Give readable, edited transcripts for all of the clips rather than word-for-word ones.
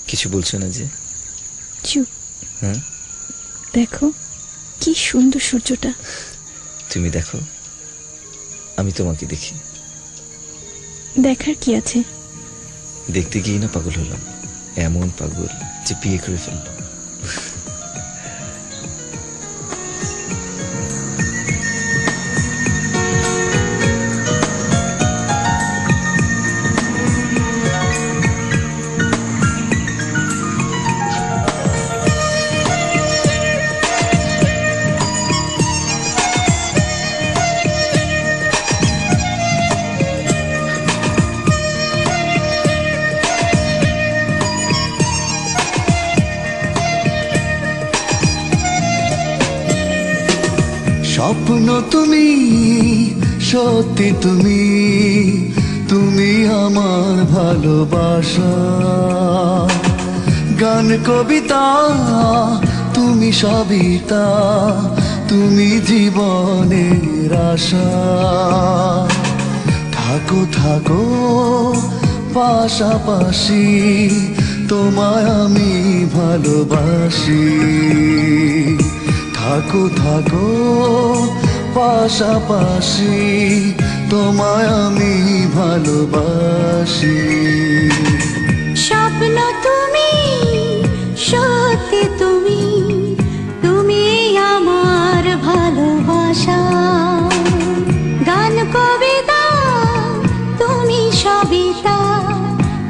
কিছু বলছো না যে? চুপ। হ্যাঁ, দেখো কি সুন্দর সূর্যটা। তুমি দেখো, আমি তোমাকে দেখি। দেখার কি আছে? দেখতে গিয়ে না পাগল হলাম, এমন পাগল যে বিয়ে করে ফেললাম। স্বপ্ন তুমি, সত্যি তুমি, তুমি আমার ভালোবাসা। গান কবিতা তুমি সবিতা, তুমি জীবনের আশা। থাকো থাকো পাশাপাশি, তোমায় আমি ভালোবাসি। থাকো থাকো পাশাপাশি, তোমায় আমি ভালোবাসি। স্বপ্ন তুমি, সত্যি তুমি, তুমি আমার ভালোবাসা। গান কবিতা তুমি সবিতা,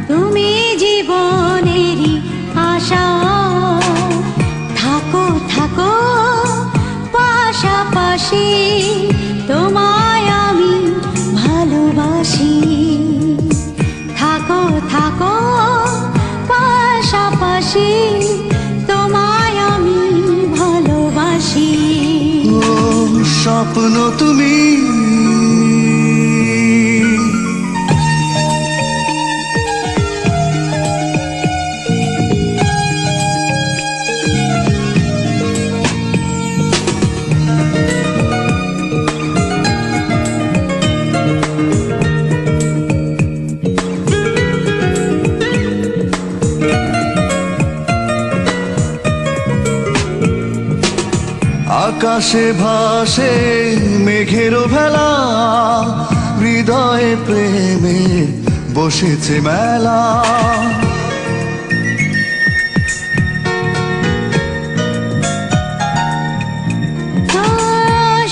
তুমি জীবনেরই আশা। থাকো থাকো পাশাপাশি, তোমায় আমি ভালোবাসি। থাকো থাকো পাশাপাশি, তোমায় আমি ভালোবাসি। ও স্বপ্ন তুমি। আকাশে ভাসে মেঘের ভেলা, হৃদয়ে প্রেমে বসেছে মেলা।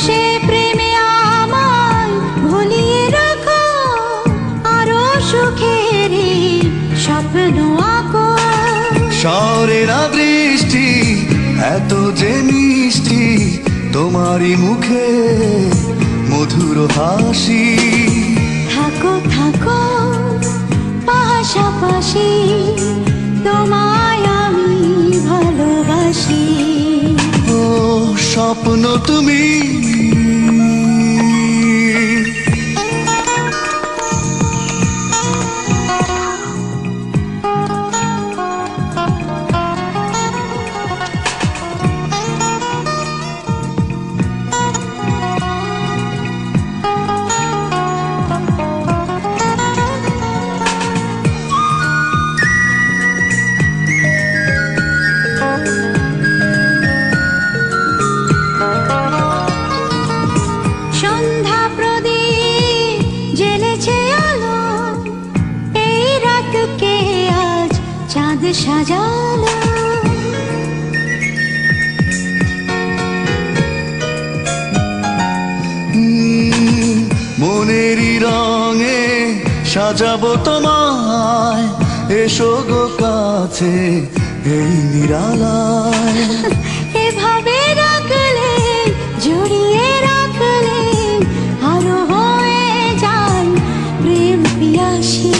সে প্রেমে আমায় ভুলিয়ে রাখো, আরো সুখের স্বপ্ন আঁকো। শহরের দৃষ্টি এত যে মিষ্টি, তোমারই মুখে মধুর হাসি। থাকো থাকো পাশাপাশি, তোমায় আমি ভালোবাসি। ও স্বপ্ন তুমি। সন্ধ্যা প্রদীপ জ্বেলেছে আলো, এই রাতকে আজ চাঁদ সাজালো। মনেরই রঙে সাজাবো তোমায়, এসো গো কাছে এই নিরালায়। এভাবে রাখলে, জড়িয়ে রাখলে, আরো হয়ে যায় প্রেম পিয়াসী।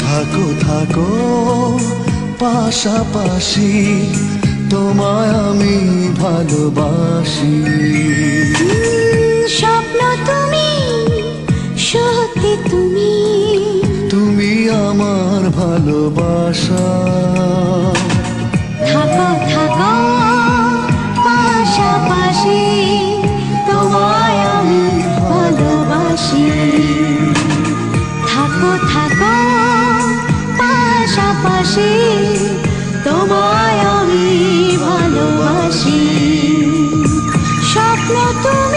থাকো থাকো পাশাপাশি, তোমায় আমি ভালোবাসি। স্বপ্ন তুমি, সত্যি তুমি, তুমি আমার ভালোবাসা। থাকো থাকো পাশাপাশি, তোমায় আমি ভালোবাসি। থাকো থাকো পাশাপাশি, নতুন